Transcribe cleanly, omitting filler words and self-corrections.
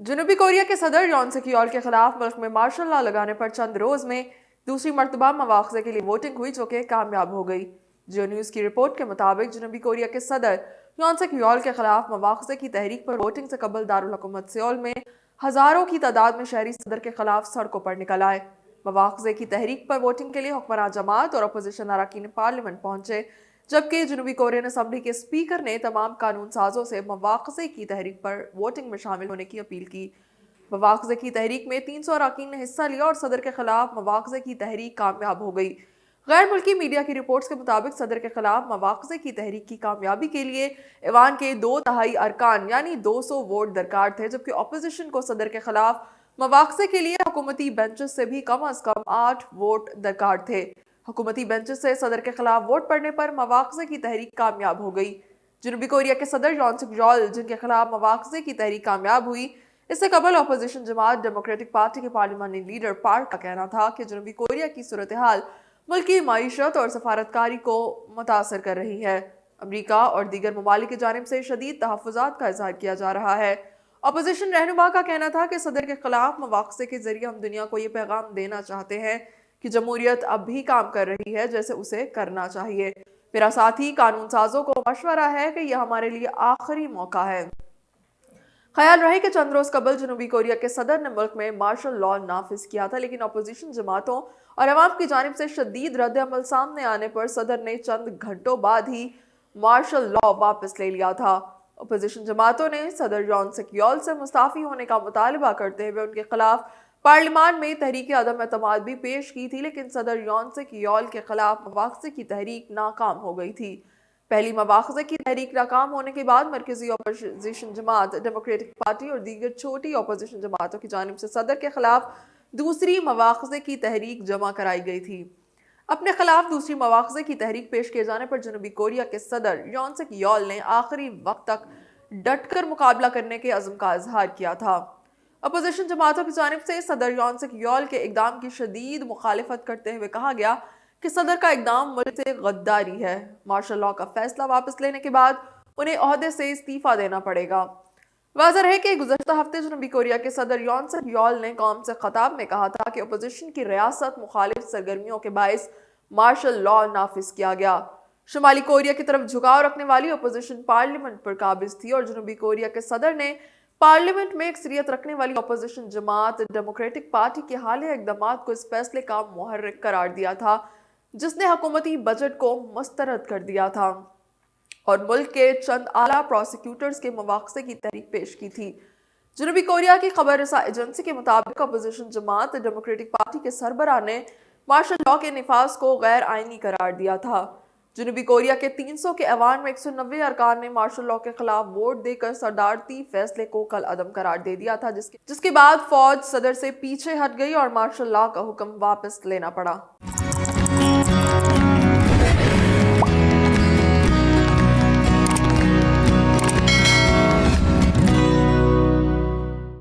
जनूबी कोरिया के सदर यॉन सक येओल के खिलाफ मुल्क में मार्शल लॉ लगाने पर चंद रोज में दूसरी मरतबा मवाख़ज़े के लिए वोटिंग हुई, जो कि कामयाब हो गई। जियो न्यूज़ की रिपोर्ट के मुताबिक जनूबी कोरिया के सदर यॉन सक येओल के खिलाफ मवाख़ज़े की तहरीक पर वोटिंग से कबल दारुल हुकूमत सियोल में हजारों की तादाद में शहरी सदर के खिलाफ सड़कों पर निकल आए। मवाख़ज़े की तहरीक पर वोटिंग के लिए हुक्मरान जमात और अपोजिशन अरकान पार्लियामेंट पहुंचे, जबकि जनूबी कोरियन असम्बली के स्पीकर ने तमाम कानून साजों से मवाख़ज़े की तहरीक पर वोटिंग में शामिल होने की अपील की। मवाख़ज़े की तहरीक में 300 अरकान ने हिस्सा लिया और सदर के खिलाफ मवाख़ज़े की तहरीक कामयाब हो गई। गैर मुल्की मीडिया की रिपोर्ट्स के मुताबिक सदर के खिलाफ मवाख़ज़े की तहरीक की कामयाबी के लिए ऐवान के 2/3 अरकान यानी 200 वोट दरकार थे, जबकि अपोजिशन को सदर के खिलाफ मवाख़ज़े के लिए हुकूमती बेंचेस से भी कम अज कम 8 वोट दरकार थे। हुकूमती बेंचेस से सदर के खिलाफ वोट पड़ने पर मवाख़ज़े की तहरीक कामयाब हो गई। जनूबी कोरिया के सदर यॉन सक येओल, जिनके खिलाफ मवाख़ज़े की तहरीक कामयाब हुई, इससे कबल अपोजिशन जमात डेमोक्रेटिक पार्टी के पार्लिमानी लीडर पार्क का कहना था कि जनूबी कोरिया की सूरत हाल मुल्क की मईशत और सफारतकारी को मुतासर कर रही है। अमरीका और दीगर ममालिक की जानिब से शदीद तहफ़्फ़ुज़ात का इज़हार किया जा रहा है। अपोजिशन रहनुमा का कहना था कि सदर के खिलाफ मवाख़ज़े के जरिए हम दुनिया को ये पैगाम देना चाहते हैं कि जमहूरियत अब भी काम कर रही है जैसे उसे करना चाहिए। मेरा साथी कानून साजों को मशवरा है कि यह हमारे लिए आखिरी मौका है। ख्याल रहे कि चंद रोज कबल जनूबी कोरिया के सदर ने मुल्क में मार्शल लॉ नाफिज किया था, लेकिन अपोजिशन जमातों और अवाम की जानिब से शदीद रद्द अमल सामने आने पर सदर ने चंद घंटों बाद ही मार्शल लॉ वापस ले लिया था। अपोजिशन जमातों ने सदर यॉन सक येओल से मुस्ताफी होने का मुतालबा करते हुए उनके खिलाफ पार्लियामान में तहरीक अदम एतमाद भी पेश की थी, लेकिन सदर यॉन सक येओल के खिलाफ मवाख़ज़े की तहरीक नाकाम हो गई थी। पहली मवाख़ज़े की तहरीक नाकाम होने के बाद मरकजी अपोजिशन जमात डेमोक्रेटिक पार्टी और दीगर छोटी अपोजिशन जमातों की जानिब से सदर के खिलाफ दूसरी मवाख़ज़े की तहरीक जमा कराई गई थी। अपने खिलाफ दूसरी मवाख़ज़े की तहरीक पेश किए जाने पर जनूबी कोरिया के सदर यॉन सक येओल ने आखिरी वक्त तक डट कर मुकाबला करने के अज़्म का इजहार किया था। अपोजिशन जमातों की जानिब से सदर यॉन सक येओल के इक़दाम की शदीद मुखालिफत करते हुए कहा गया कि सदर का इक़दाम मुल्क से गद्दारी है। मार्शल लॉ का फैसला वापस लेने के बाद उन्हें ओहदे से इस्तीफा देना पड़ेगा। वाज़ेह है कि गुज़श्ता हफ्ते जनूबी कोरिया के सदर यॉन सक येओल ने कौम से खिताब में कहा था कि अपोजिशन की रियासत मुखालिफ सरगर्मियों के बायस मार्शल लॉ नाफिज किया गया। शुमाली कोरिया की तरफ झुकाव रखने वाली अपोजिशन पार्लियामेंट पर काबिज थी और जनूबी कोरिया के सदर ने पार्लियामेंट में अक्सरियत रखने वाली अपोजिशन जमात डेमोक्रेटिक पार्टी के हालिया इक़दामात को इस फैसले का मुहर्रिक करार दिया था, जिसने हुकूमती बजट को मुस्तरद कर दिया था और मुल्क के चंद आला प्रोसिक्यूटर्स के मवाख़ज़े की तहरीक पेश की थी। जनूबी कोरिया की खबर रसा एजेंसी के मुताबिक अपोजिशन जमात डेमोक्रेटिक पार्टी के सरबराह ने मार्शल लॉ के निफाज को गैर आइनी करार दिया था। जनूबी कोरिया के 300 के ऐवान में 190 अरकान ने मार्शल लॉ के खिलाफ वोट देकर सदारती फैसले को कल अदम करार दे दिया था, जिसके बाद फौज सदर से पीछे हट गई और मार्शल लॉ का हुक्म वापस लेना पड़ा।